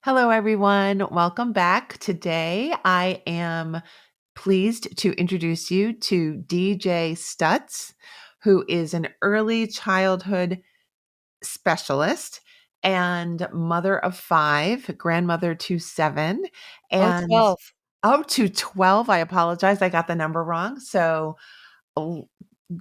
Hello, everyone. Welcome back. Today, I am pleased to introduce you to DJ Stutz, who is an early childhood specialist and mother of five, grandmother to seven, Oh, and 12. to 12. I apologize. I got the number wrong. So, oh,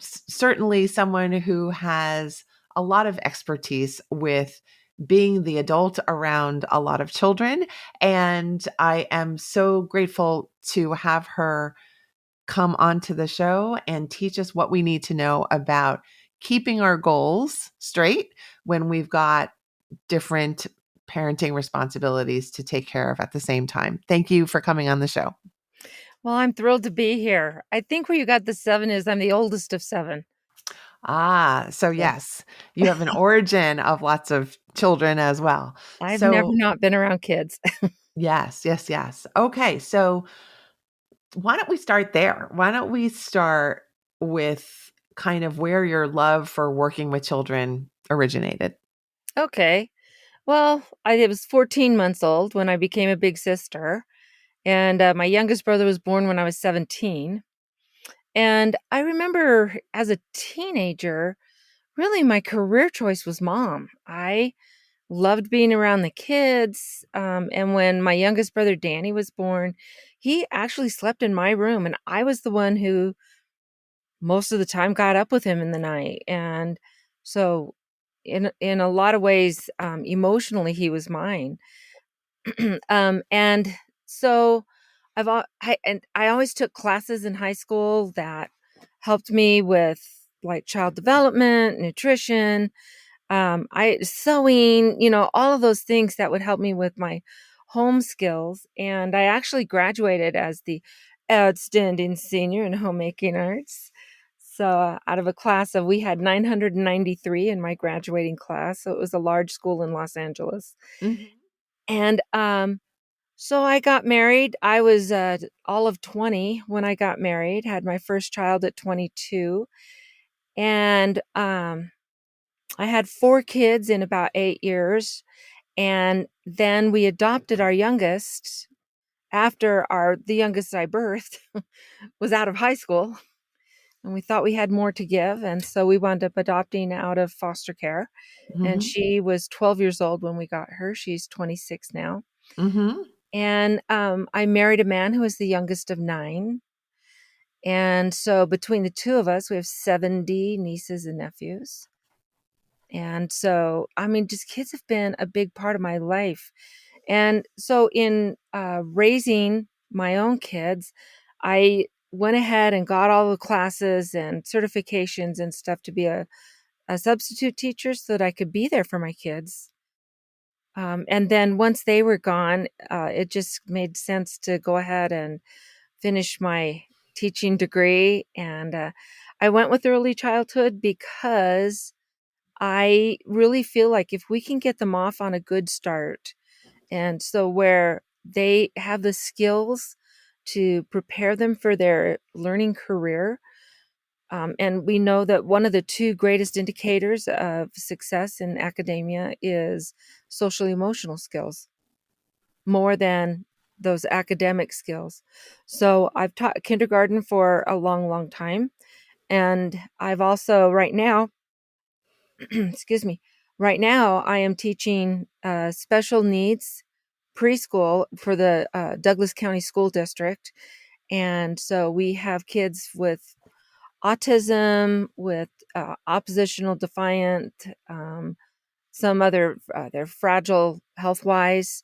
certainly someone who has a lot of expertise with being the adult around a lot of children. And I am so grateful to have her come onto the show and teach us what we need to know about keeping our goals straight when we've got different parenting responsibilities to take care of at the same time. Thank you for coming on the show. Well, I'm thrilled to be here. I think where you got the 7 is I'm the oldest of 7. So So, yes, you have an origin of lots of children as well. I've never So not been around kids. yes, yes, yes. Okay, so why don't we start there? Why don't we start with kind of where your love for working with children originated? Okay. Well, I was 14 months old when I became a big sister, and my youngest brother was born when I was 17. And I remember as a teenager, really my career choice was mom. I loved being around the kids. And when my youngest brother Danny was born, he actually slept in my room, and I was the one who most of the time got up with him in the night. And so in a lot of ways, emotionally he was mine. And so I always took classes in high school that helped me with like child development, nutrition, I sewing, all of those things that would help me with my home skills. And I actually graduated as the outstanding senior in homemaking arts. So out of a class of, we had 993 in my graduating class. So it was a large school in Los Angeles. Mhm. And so I got married. I was all of 20 when I got married, had my first child at 22. And I had 4 kids in about 8 years, and then we adopted our youngest after the youngest I birthed was out of high school, and we thought we had more to give, and so we wound up adopting out of foster care, and Mhm. she was 12 years old when we got her. She's 26 now, Mhm. and, I married a man who was the youngest of 9, and so between the 2 of us, we have 70 nieces and nephews. And so, I mean, just kids have been a big part of my life. And so, in raising my own kids, I went ahead and got all the classes and certifications and stuff to be a substitute teacher so that I could be there for my kids. And then once they were gone, it just made sense to go ahead and finish my teaching degree. And I went with early childhood because I really feel like if we can get them off on a good start, and so where they have the skills to prepare them for their learning career, and we know that one of the 2 greatest indicators of success in academia is social emotional skills more than those academic skills. So I've taught kindergarten for a long, long time, and I've also right now excuse me. Right now, I am teaching special needs preschool for the Douglas County School District. And so we have kids with autism, with oppositional defiant, some other, they're fragile health wise.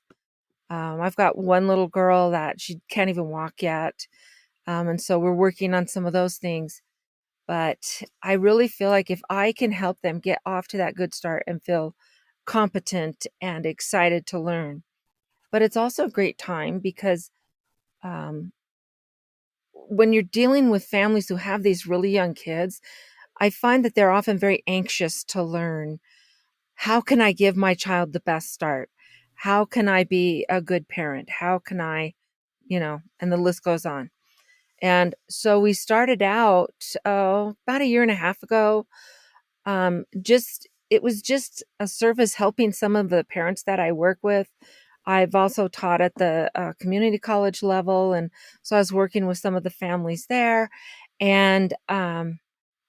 I've got one little girl that she can't even walk yet. And so we're working on some of those things. But I really feel like if I can help them get off to that good start and feel competent and excited to learn. But it's also a great time because um, when you're dealing with families who have these really young kids, I find that they're often very anxious to learn. How can I give my child the best start? How can I be a good parent? How can I, and the list goes on. And so we started out about a year and a half ago. Just it was just a service helping some of the parents that I work with I've also taught at the community college level. And so I was working with some of the families there. And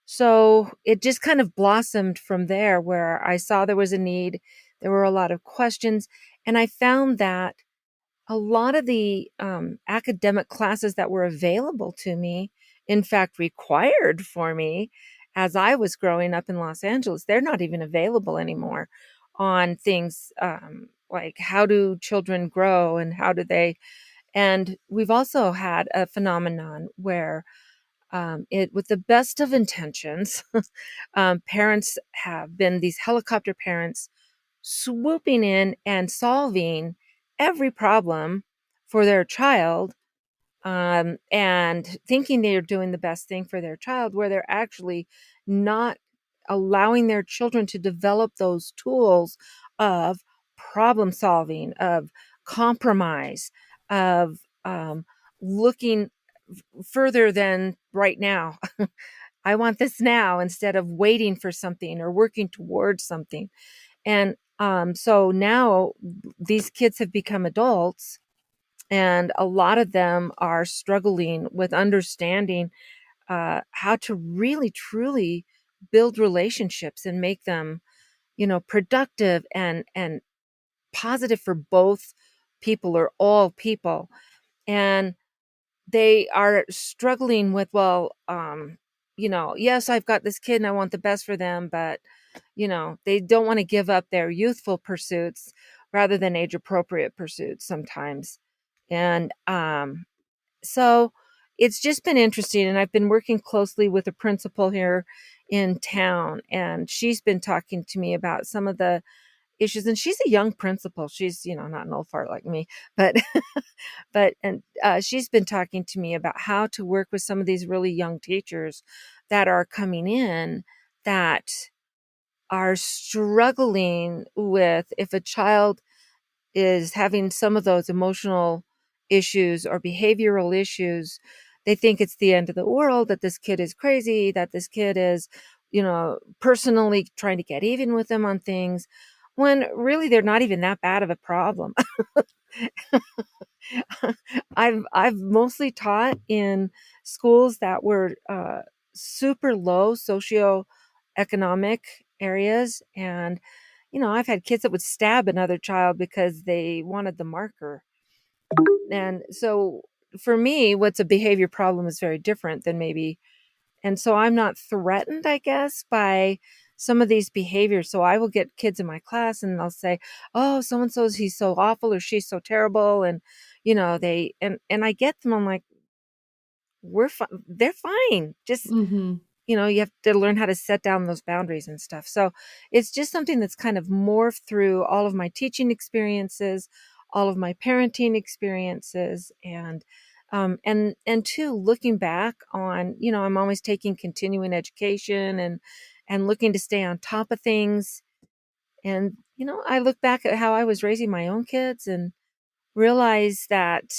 so it just kind of blossomed from there, where I saw there was a need. There were a lot of questions. And I found that a lot of the academic classes that were available to me, in fact, required for me as I was growing up in Los Angeles, they're not even available anymore on things like how do children grow and how do they. And we've also had a phenomenon where it, with the best of intentions, parents have been these helicopter parents swooping in and solving every problem for their child, and thinking they're doing the best thing for their child, where they're actually not allowing their children to develop those tools of problem solving, of compromise, of looking further than right now. I want this now instead of waiting for something or working towards something. And so now these kids have become adults, and a lot of them are struggling with understanding how to really truly build relationships and make them, productive and positive for both people or all people. And they are struggling with, well, yes, I've got this kid and I want the best for them, but they don't want to give up their youthful pursuits rather than age appropriate pursuits sometimes. And so it's just been interesting. And I've been working closely with a principal here in town, and she's been talking to me about some of the issues. And she's a young principal. She's, not an old fart like me, but and she's been talking to me about how to work with some of these really young teachers that are coming in, that are struggling with, if a child is having some of those emotional issues or behavioral issues, they think it's the end of the world, that this kid is crazy, that this kid is, personally trying to get even with them on things, when really they're not even that bad of a problem. I've mostly taught in schools that were super low socioeconomic areas, and I've had kids that would stab another child because they wanted the marker. And so for me, what's a behavior problem is very different than maybe. And so I'm not threatened, I guess, by some of these behaviors. So I will get kids in my class and they'll say, "Oh, so and so's he's so awful or she's so terrible," and they and I get them. I'm like, "We're fine. They're fine. Just Mhm. you have to learn how to set down those boundaries and stuff." So it's just something that's kind of morphed through all of my teaching experiences, all of my parenting experiences, and two, looking back on, I'm always taking continuing education and looking to stay on top of things. And, I look back at how I was raising my own kids and realize that,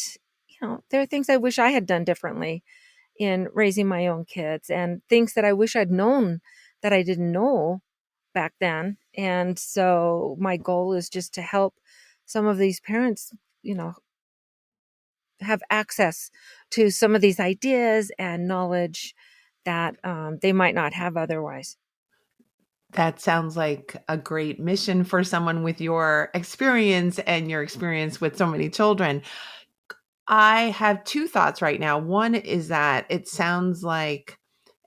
there are things I wish I had done differently in raising my own kids, and things that I wish I'd known that I didn't know back then. And so my goal is just to help some of these parents, you know, have access to some of these ideas and knowledge that they might not have otherwise. That sounds like a great mission for someone with your experience and your experience with so many children. I have 2 thoughts right now. One is that it sounds like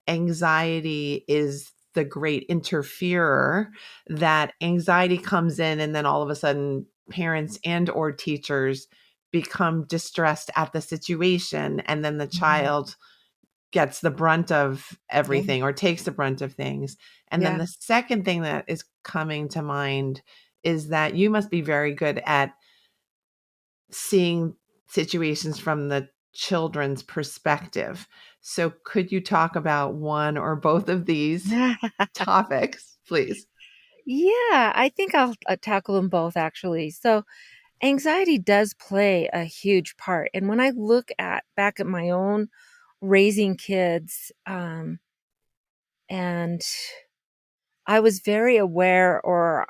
anxiety is the great interferer, that anxiety comes in and then all of a sudden parents and or teachers become distressed at the situation, and then the Mhm. child gets the brunt of Yeah. everything or takes the brunt of things. And then Yeah. the second thing that is coming to mind is that you must be very good at seeing situations from the children's perspective. So could you talk about one or both of these topics, please? Yeah, I think I'll tackle them both actually. So, anxiety does play a huge part. And when I look at back at my own raising kids, and I was very aware, or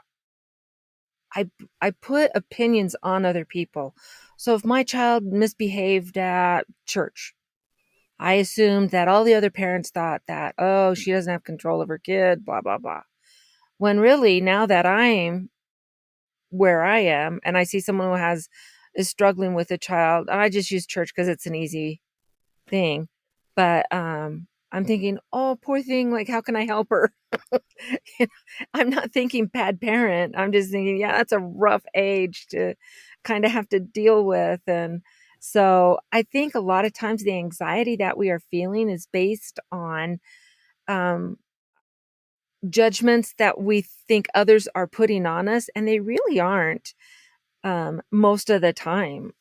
I I put opinions on other people. So if my child misbehaved at church, I assumed that all the other parents thought that, oh, she doesn't have control of her kid, blah, blah, blah. When really, now that I'm where I am and I see someone who is struggling with a child, and I just use church because it's an easy thing. But I'm thinking, oh, poor thing, like how can I help her? You know, I'm not thinking bad parent. I'm just thinking, yeah, that's a rough age to kind of have to deal with. And so I think a lot of times the anxiety that we are feeling is based on um, judgments that we think others are putting on us, and they really aren't most of the time.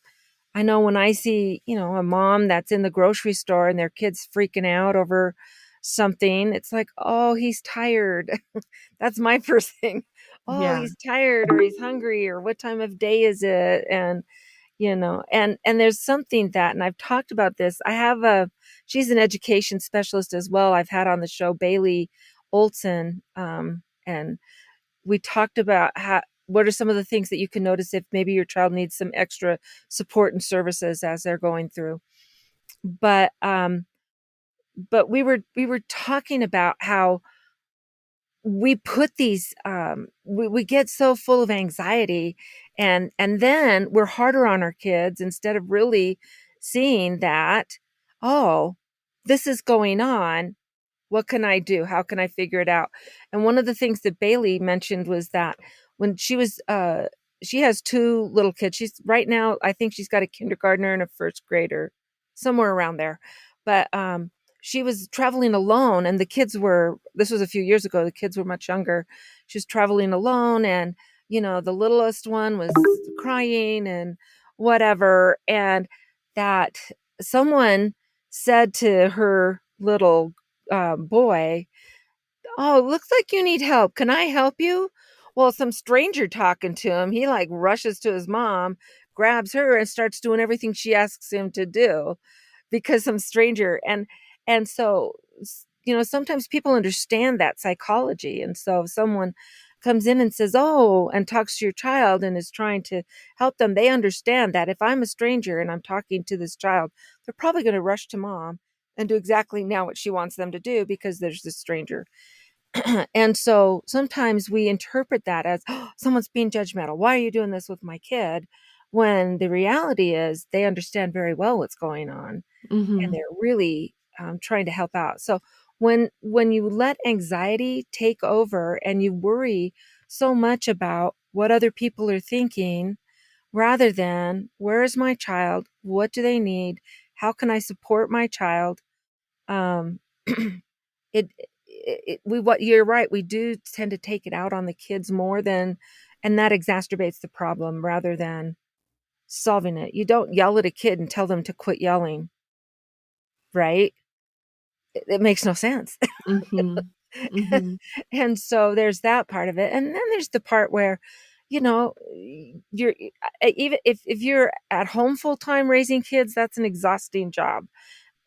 I know when I see, a mom that's in the grocery store and their kid's freaking out over something, it's like, oh, he's tired. That's my first thing. Oh, Yeah. he's tired or he's hungry or what time of day is it? And and there's something that, and I've talked about this. She's an education specialist as well. I've had on the show Bailey Olson, and we talked about what are some of the things that you can notice if maybe your child needs some extra support and services as they're going through. But we were talking about how we put these we get so full of anxiety, and then we're harder on our kids instead of really seeing that, oh, this is going on. What can I do? How can I figure it out? And one of the things that Bailey mentioned was that when she has two little kids. She's right now, I think she's got a kindergartner and a first grader, somewhere around there. But she was traveling alone, and this was a few years ago, the kids were much younger. She was traveling alone, and the littlest one was crying and whatever. And that someone said to her little boy, "Oh, looks like you need help. Can I help you?" Well, some stranger talking to him, he like rushes to his mom, grabs her, and starts doing everything she asks him to do because some stranger. And so sometimes people understand that psychology. And so if someone comes in and says, "Oh," and talks to your child and is trying to help them, they understand that if I'm a stranger and I'm talking to this child, they're probably going to rush to mom and do exactly now what she wants them to do because there's this stranger. And so sometimes we interpret that as, "Oh, someone's being judgmental. Why are you doing this with my kid?" When the reality is they understand very well what's going on, and Mhm. they're really trying to help out. So when you let anxiety take over and you worry so much about what other people are thinking rather than, where is my child? What do they need? How can I support my child? Um, it, what you're right. We do tend to take it out on the kids more than, and that exacerbates the problem rather than solving it. You don't yell at a kid and tell them to quit yelling, right? It makes no sense. Mhm. Mhm. And so there's that part of it. And then there's the part where, you're even if you're at home full time raising kids, that's an exhausting job.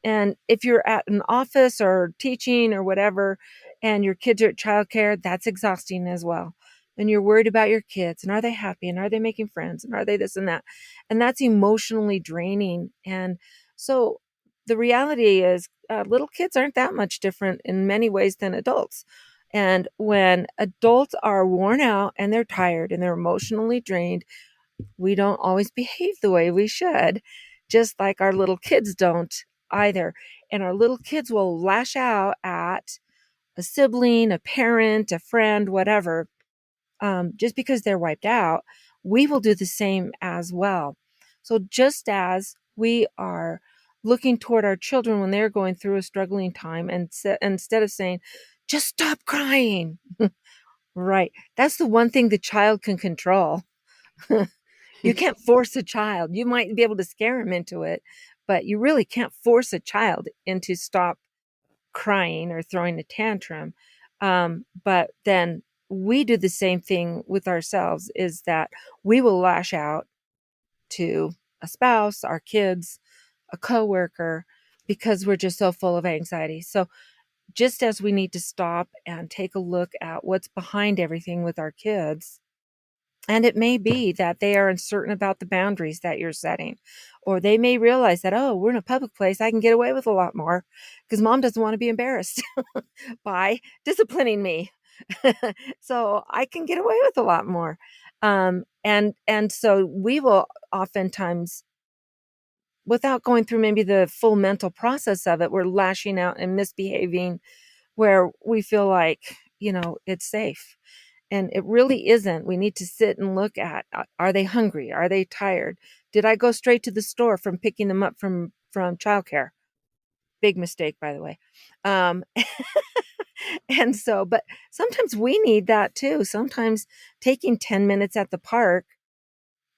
And if you're at an office or teaching or whatever, and your kids are at childcare, that's exhausting as well. And you're worried about your kids and are they happy and are they making friends and are they this and that? And that's emotionally draining. And so the reality is, little kids aren't that much different in many ways than adults. And when adults are worn out and they're tired and they're emotionally drained, we don't always behave the way we should, just like our little kids don't either. And our little kids will lash out at a sibling, a parent, a friend, whatever, just because they're wiped out. We will do the same as well. So just as we are looking toward our children when they're going through a struggling time, and instead of saying, just stop crying, right? That's the one thing the child can control. You can't force a child. You might be able to scare him into it, but you really can't force a child into stop crying or throwing a tantrum. But then we do the same thing with ourselves, is that we will lash out to a spouse, our kids, a coworker, because we're just so full of anxiety. So just as we need to stop and take a look at what's behind everything with our kids, And it may be that they are uncertain about the boundaries that you're setting, or they may realize that, oh, we're in a public place. I can get away with a lot more because mom doesn't want to be embarrassed by disciplining me. So I can get away with a lot more. And so we will oftentimes, without going through maybe the full mental process of it, we're lashing out and misbehaving where we feel like, it's safe. And it really isn't. We need to sit and look at, are they hungry? Are they tired? Did I go straight to the store from picking them up from childcare? Big mistake, by the way. Um, and so, but sometimes we need that too. Sometimes taking 10 minutes at the park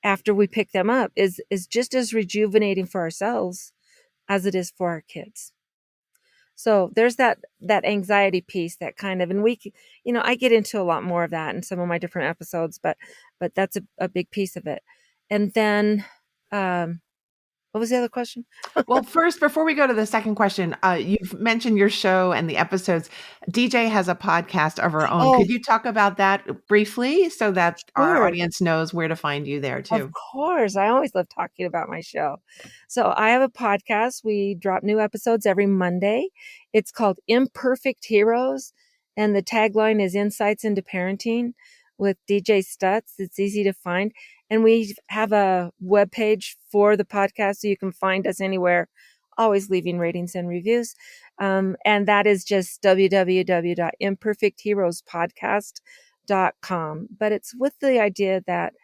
after we pick them up is just as rejuvenating for ourselves as it is for our kids. So there's that anxiety piece that kind of, and I get into a lot more of that in some of my different episodes, but that's a big piece of it. And then, um, what was the other question? Well, first, before we go to the second question, you've mentioned your show and the episodes. DJ has a podcast of her own. Oh, Could you talk about that briefly so that our sure. audience knows where to find you there Of too? course. I always love talking about my show. So I have a podcast. We drop new episodes every Monday. It's called Imperfect Heroes. And the tagline is Insights into Parenting with DJ Stutz. It's easy to find. And we have a webpage for the podcast so you can find us anywhere, always leaving ratings and reviews. And that is just www.imperfectheroespodcast.com. But it's with the idea that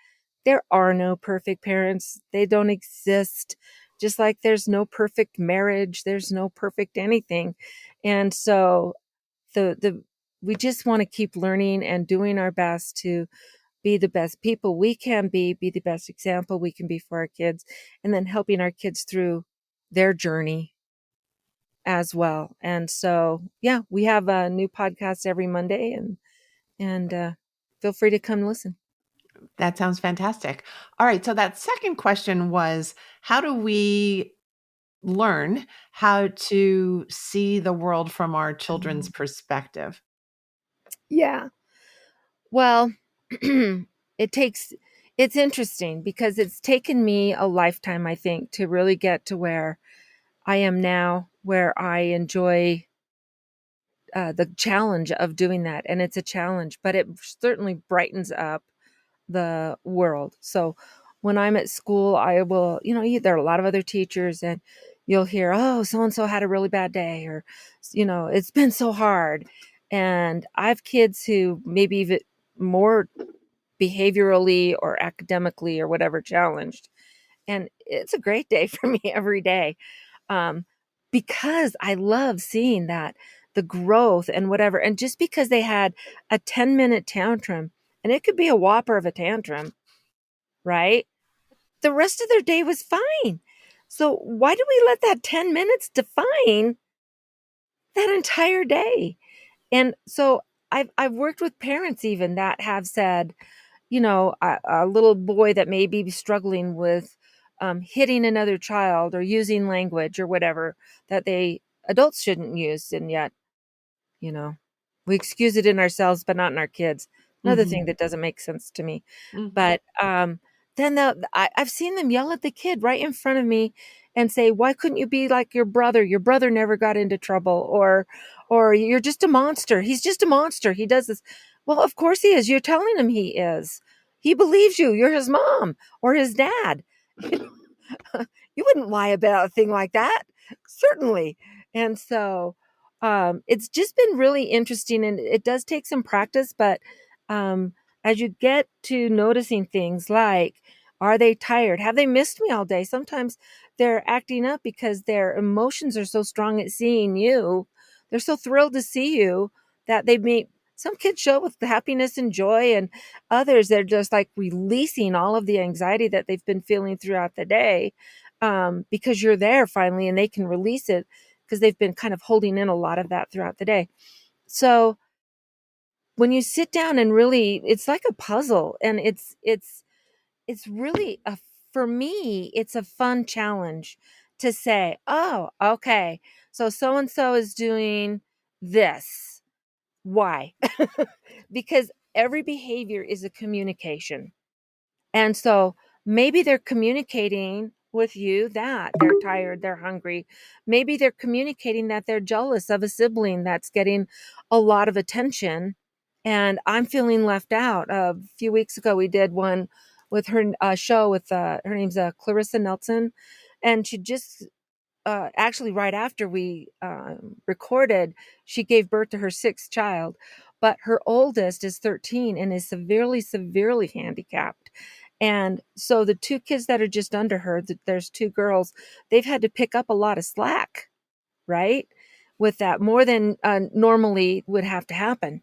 there are no perfect parents. They don't exist. Just like there's no perfect marriage, there's no perfect anything. And so the we just want to keep learning and doing our best to be the best people we can be the best example we can be for our kids, and then helping our kids through their journey as well. And so, yeah, we have a new podcast every Monday, and feel free to come listen. That sounds fantastic. All right. So that second question was, how do we learn how to see the world from our children's perspective? Yeah. Well, it takes it's interesting because it's taken me a lifetime, I think, to really get to where I am now, where I enjoy the challenge of doing that. And it's a challenge, but it certainly brightens up the world. So when I'm at school, I will, there are a lot of other teachers, and you'll hear, oh, so and so had a really bad day, or, it's been so hard. And I have kids who maybe even more behaviorally or academically or whatever challenged. And it's a great day for me every day, um, because I love seeing that the growth and whatever. And just because they had a 10-minute tantrum, and it could be a whopper of a tantrum, right? The rest of their day was fine. So why do we let that 10 minutes define that entire day? And so I've worked with parents even that have said, a little boy that may be struggling with hitting another child or using language or whatever that adults shouldn't use. And yet, you know, we excuse it in ourselves, but not in our kids. Another thing Hmm. that doesn't make sense to me. Hmm. But then I've seen them yell at the kid right in front of me and say, "Why couldn't you be like your brother? Your brother never got into trouble," or "You're just a monster. He's just a monster. He does this." Well, of course he is. You're telling him he is. He believes you. You're his mom or his dad. You wouldn't lie about a thing like that, certainly. And so it's just been really interesting, and it does take some practice. But um, as you get to noticing things like, are they tired? Have they missed me all day? Sometimes they're acting up because their emotions are so strong at seeing you. They're so thrilled to see you that they may. Some kids show up with happiness and joy, and others they're just like releasing all of the anxiety that they've been feeling throughout the day, because you're there finally and they can release it because they've been kind of holding in a lot of that throughout the day. So when you sit down and really, it's like a puzzle, and it's really for me, it's a fun challenge to say, oh, okay, so and so is doing this. Why? Because every behavior is a communication. And so maybe they're communicating with you that they're tired, they're hungry. Maybe they're communicating that they're jealous of a sibling that's getting a lot of attention and I'm feeling left out. A few weeks ago, we did one with her show with her name's Clarissa Nelson. And she just actually right after we recorded, she gave birth to her sixth child, but her oldest is 13 and is severely, severely handicapped. And so the two kids that are just under her, there's two girls, they've had to pick up a lot of slack, right? With that, more than normally would have to happen.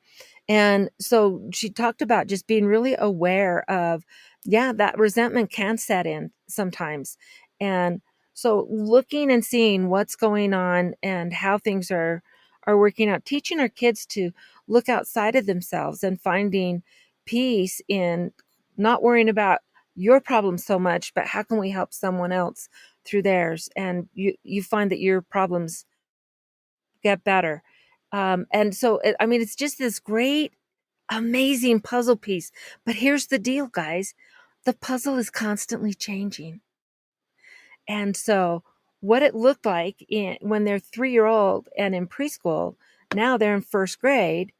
And so she talked about just being really aware of, yeah, that resentment can set in sometimes. And so looking and seeing what's going on and how things are working out, teaching our kids to look outside of themselves and finding peace in not worrying about your problems so much, but how can we help someone else through theirs? And you find that your problems get better. And so, I mean, it's just this great, amazing puzzle piece. But here's the deal, guys, the puzzle is constantly changing. And so, what it looked like when they're 3 year old and in preschool, now they're in first grade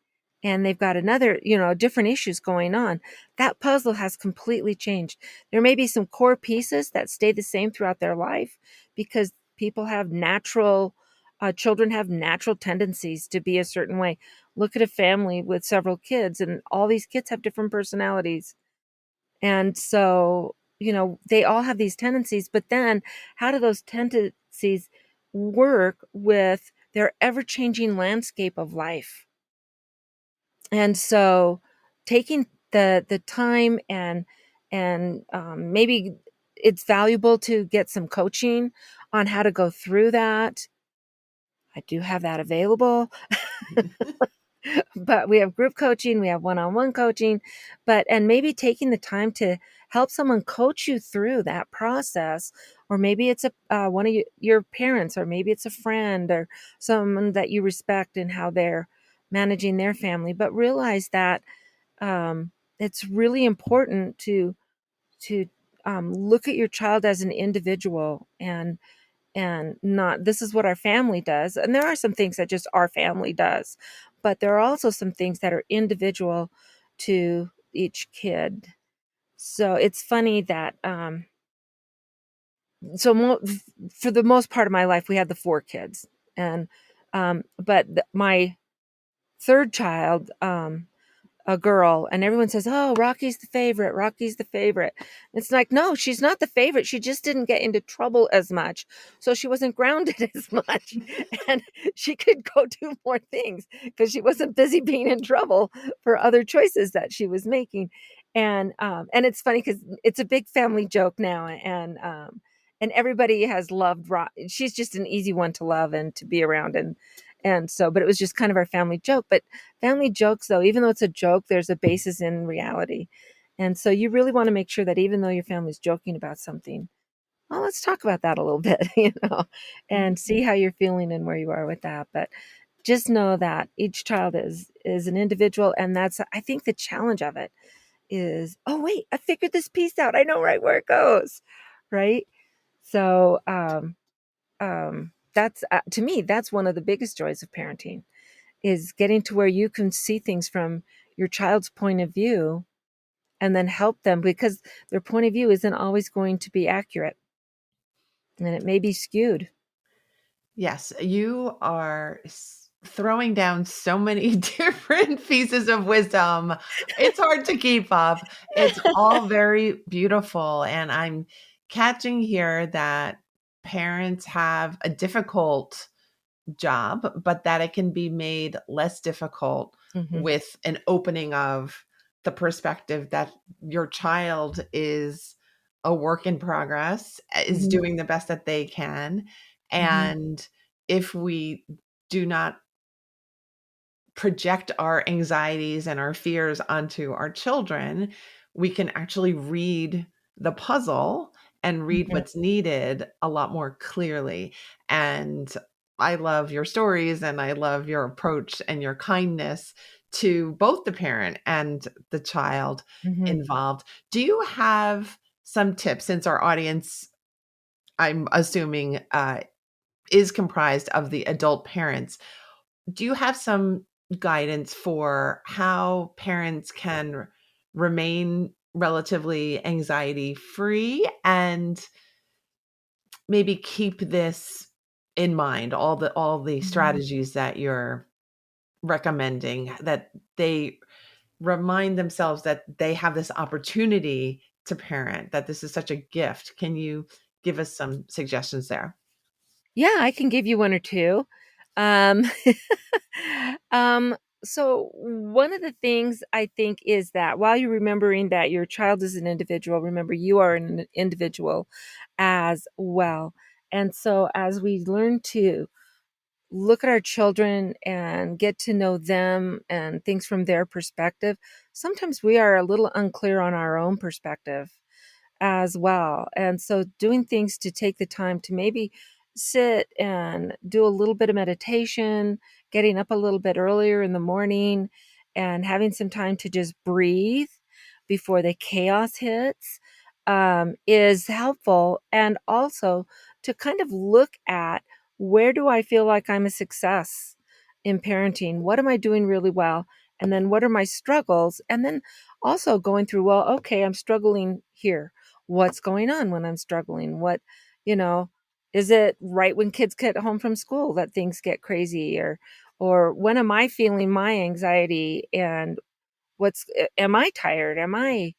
and they've got another, different issues going on. That puzzle has completely changed. There may be some core pieces that stay the same throughout their life because children have natural tendencies to be a certain way. Look at a family with several kids, and all these kids have different personalities. And so, they all have these tendencies, but then how do those tendencies work with their ever changing landscape of life? And so, taking the time and maybe it's valuable to get some coaching on how to go through that. I do have that available. But we have group coaching, we have one-on-one coaching, and maybe taking the time to help someone coach you through that process, or maybe it's one of your parents, or maybe it's a friend or someone that you respect and how they're managing their family. But realize that it's really important to look at your child as an individual and not this is what our family does. And there are some things that just our family does, but there are also some things that are individual to each kid. So it's funny that for the most part of my life we had the four kids, and but my third child, a girl, and everyone says, "Oh, Rocky's the favorite. Rocky's the favorite." It's like, no, she's not the favorite. She just didn't get into trouble as much, so she wasn't grounded as much, and she could go do more things because she wasn't busy being in trouble for other choices that she was making. And it's funny because it's a big family joke now, and everybody has loved Rock. She's just an easy one to love and to be around, and so, but it was just kind of our family joke. But family jokes, though, even though it's a joke, there's a basis in reality. And so you really want to make sure that even though your family's joking about something, well, let's talk about that a little bit, and see how you're feeling and where you are with that. But just know that each child is an individual, and that's, I think, the challenge of it is, oh wait, I figured this piece out. I know right where it goes, right? So that's to me, that's one of the biggest joys of parenting, is getting to where you can see things from your child's point of view and then help them, because their point of view isn't always going to be accurate and it may be skewed. Yes, you are throwing down so many different pieces of wisdom. It's hard to keep up. It's all very beautiful. And I'm catching here that parents have a difficult job, but that it can be made less difficult Hmm. with an opening of the perspective that your child is a work in progress, is Hmm. doing the best that they can. Hmm. And if we do not project our anxieties and our fears onto our children, we can actually read the puzzle and read Hmm. what's needed a lot more clearly. And I love your stories and I love your approach and your kindness to both the parent and the child Mhm. involved. Do you have some tips, since our audience, I'm assuming, is comprised of the adult parents? Do you have some guidance for how parents can remain relatively anxiety free and maybe keep this in mind, all the Mhm. strategies that you're recommending, that they remind themselves that they have this opportunity to parent, that this is such a gift? Can you give us some suggestions there? Yeah, I can give you 1 or 2. Um, um, so one of the things I think is that while you're remembering that your child is an individual, remember you are an individual as well. And so as we learn to look at our children and get to know them and things from their perspective, sometimes we are a little unclear on our own perspective as well. And so doing things to take the time to maybe sit and do a little bit of meditation, getting up a little bit earlier in the morning and having some time to just breathe before the chaos hits is helpful. And also to kind of look at, where do I feel like I'm a success in parenting? What am I doing really well? And then what are my struggles? And then also going through, well, okay, I'm struggling here. What's going on when I'm struggling? You know, is it right when kids get home from school that things get crazy, or when am I feeling my anxiety, and am I tired? Am I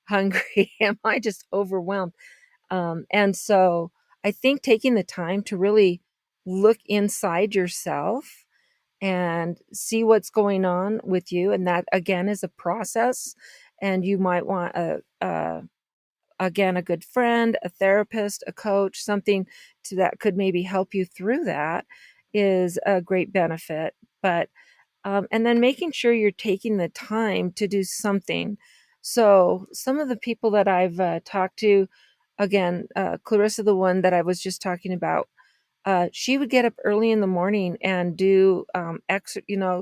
hungry? Am I just overwhelmed? And so I think taking the time to really look inside yourself and see what's going on with you, and that again is a process, and you might want again, a good friend, a therapist, a coach, something to that could maybe help you through that is a great benefit. But and then making sure you're taking the time to do something. So some of the people that I've talked to, again, Clarissa, the one that I was just talking about, she would get up early in the morning and do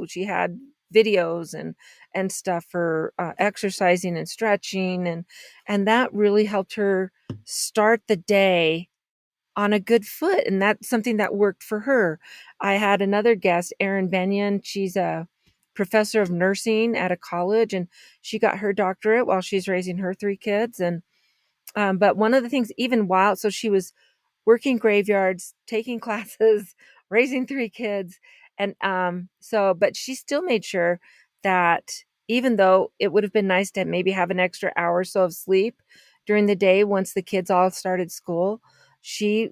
she had videos and stuff for exercising and stretching, and that really helped her start the day on a good foot, and that's something that worked for her. I had another guest, Erin Benyon. She's a professor of nursing at a college, and she got her doctorate while she's raising her 3 kids. And but one of the things, even while so she was working graveyards, taking classes, raising 3 kids, and, but she still made sure that even though it would have been nice to maybe have an extra hour or so of sleep during the day once the kids all started school, she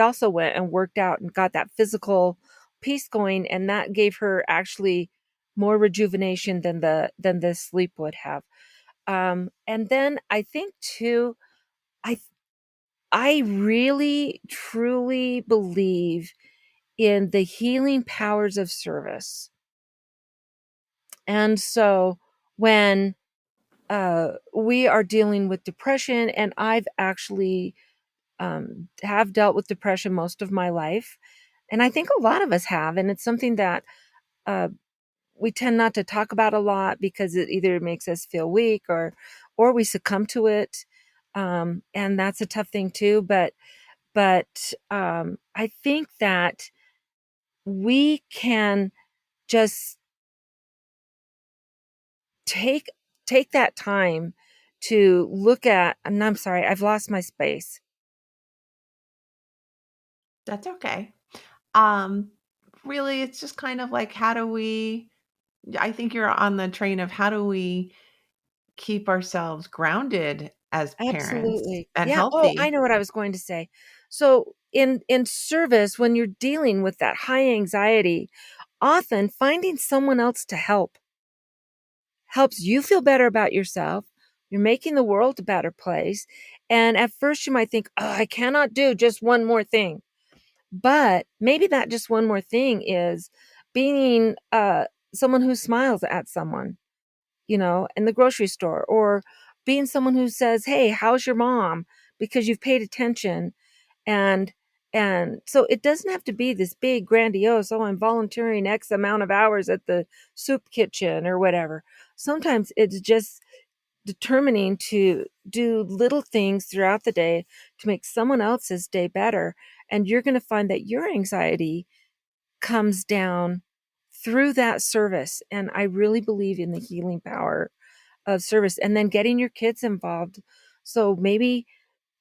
also went and worked out and got that physical piece going, and that gave her actually more rejuvenation than the sleep would have. And then I think too, I I really truly believe in the healing powers of service. And so when we are dealing with depression, and I've actually have dealt with depression most of my life, and I think a lot of us have, and it's something that uh, we tend not to talk about a lot because it either makes us feel weak, or we succumb to it, and that's a tough thing too. But I think that we can just take take that time to look at, and I'm sorry, I've lost my space. That's okay. Um, Really, it's just kind of like, how do we, I think you're on the train of how do we keep ourselves grounded as parents Absolutely. and Yeah. Oh, I healthy? know what I was going to say. So in service, when you're dealing with that high anxiety, often finding someone else to help helps you feel better about yourself. You're making the world a better place. And at first you might think, oh, I cannot do just one more thing. But maybe that just one more thing is being someone who smiles at someone, in the grocery store, or being someone who says, "Hey, how's your mom?" because you've paid attention, and And so it doesn't have to be this big, grandiose, oh, I'm volunteering X amount of hours at the soup kitchen or whatever. Sometimes it's just determining to do little things throughout the day to make someone else's day better. And you're going to find that your anxiety comes down through that service. And I really believe in the healing power of service, and then getting your kids involved. So maybe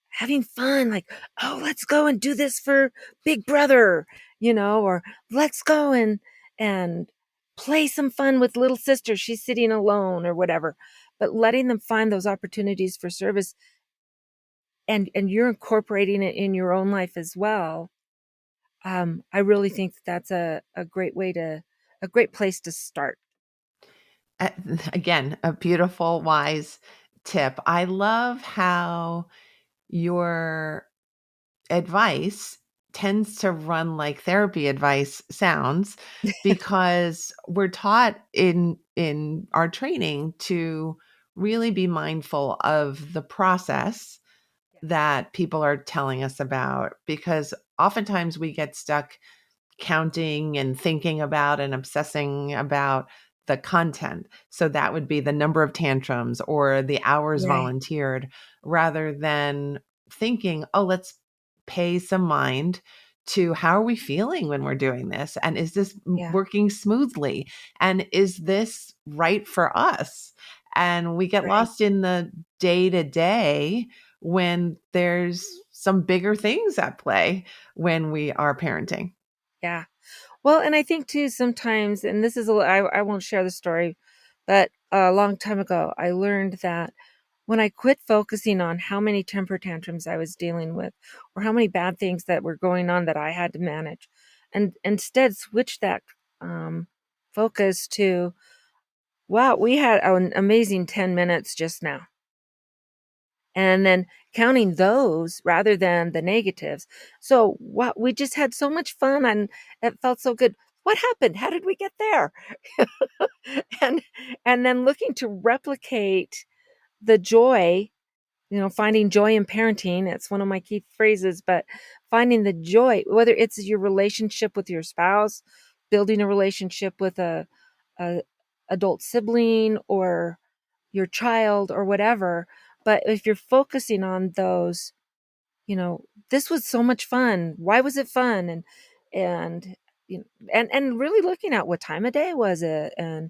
having fun, like, oh, let's go and do this for big brother, or let's go and play some fun with little sister. She's sitting alone or whatever, but letting them find those opportunities for service, and you're incorporating it in your own life as well. I really think that's a great a great place to start. Uh, Again, a beautiful, wise tip. I love how your advice tends to run like therapy advice sounds, because we're taught in our training to really be mindful of the process that people are telling us about, because oftentimes we get stuck counting and thinking about and obsessing about the content. So that would be the number of tantrums or the hours Right. volunteered, rather than thinking, oh, let's pay some mind to how are we feeling when we're doing this? And is this Yeah. working smoothly? And is this right for us? And we get Right. lost in the day to day when there's some bigger things at play when we are parenting. Yeah. Well, and I think too sometimes, and this is I won't share the story, but a long time ago, I learned that when I quit focusing on how many temper tantrums I was dealing with or how many bad things that were going on that I had to manage, and instead switch that um, focus to, wow, we had an amazing 10 minutes just now. And then counting those rather than the negatives. So what, we just had so much fun and it felt so good. What happened? How did we get there? and and then looking to replicate the joy, finding joy in parenting. It's one of my key phrases, but finding the joy, whether it's your relationship with your spouse, building a relationship with a adult sibling or your child or whatever. But if you're focusing on those, this was so much fun. Why was it fun? And and really looking at what time of day was it, and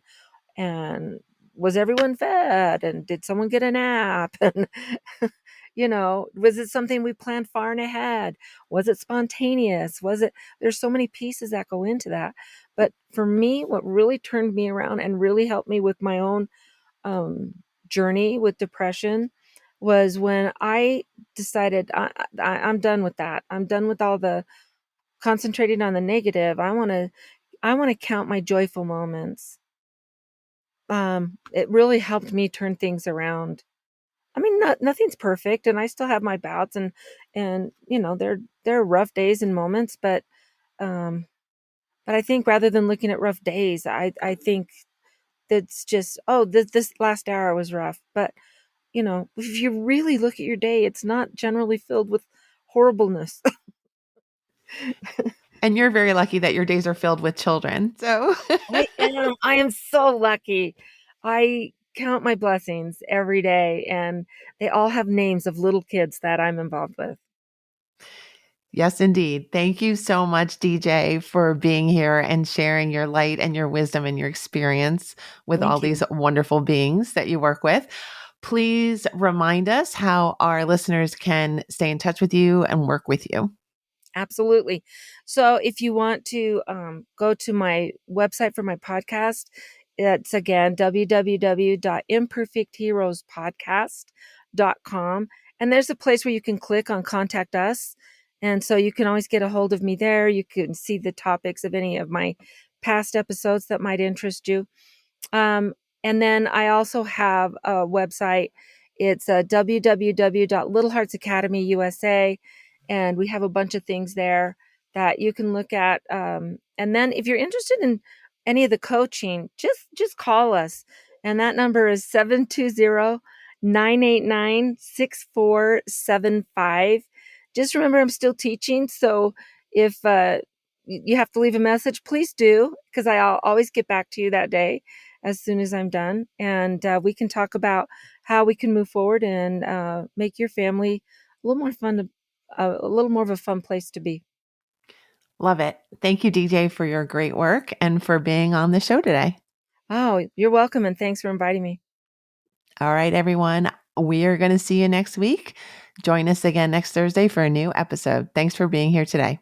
was everyone fed, and did someone get a nap, and was it something we planned far and ahead? Was it spontaneous? Was it, there's so many pieces that go into that. But for me, what really turned me around and really helped me with my own um, journey with depression was when I decided I'm done with that. I'm done with all the concentrating on the negative. I want to count my joyful moments. It really helped me turn things around. I mean, nothing's perfect, and I still have my bouts, and there are rough days and moments, um, but I think rather than looking at rough days, I think that's just, oh, this last hour was rough, but if you really look at your day, it's not generally filled with horribleness. And you're very lucky that your days are filled with children. So, I am so lucky. I count my blessings every day, and they all have names of little kids that I'm involved with. yes, indeed. Thank you so much, DJ, for being here and sharing your light and your wisdom and your experience with all Thank you. these wonderful beings that you work with. Please remind us how our listeners can stay in touch with you and work with you. Absolutely. So if you want to go to my website for my podcast, it's again www.imperfectheroespodcast.com. And there's a place where you can click on contact us. And so you can always get a hold of me there. You can see the topics of any of my past episodes that might interest you. Um, and then I also have a website. It's www.littleheartsacademy.usa, and we have a bunch of things there that you can look at. And then if you're interested in any of the coaching, just call us, and that number is 720-989-6475. Just remember, I'm still teaching. So if you have to leave a message, please do, because I'll always get back to you that day as soon as I'm done. And we can talk about how we can move forward and make your family a little more fun, a little more of a fun place to be. Love it. Thank you, DJ, for your great work and for being on the show today. Oh, you're welcome. And thanks for inviting me. All right, everyone. We are going to see you next week. Join us again next Thursday for a new episode. Thanks for being here today.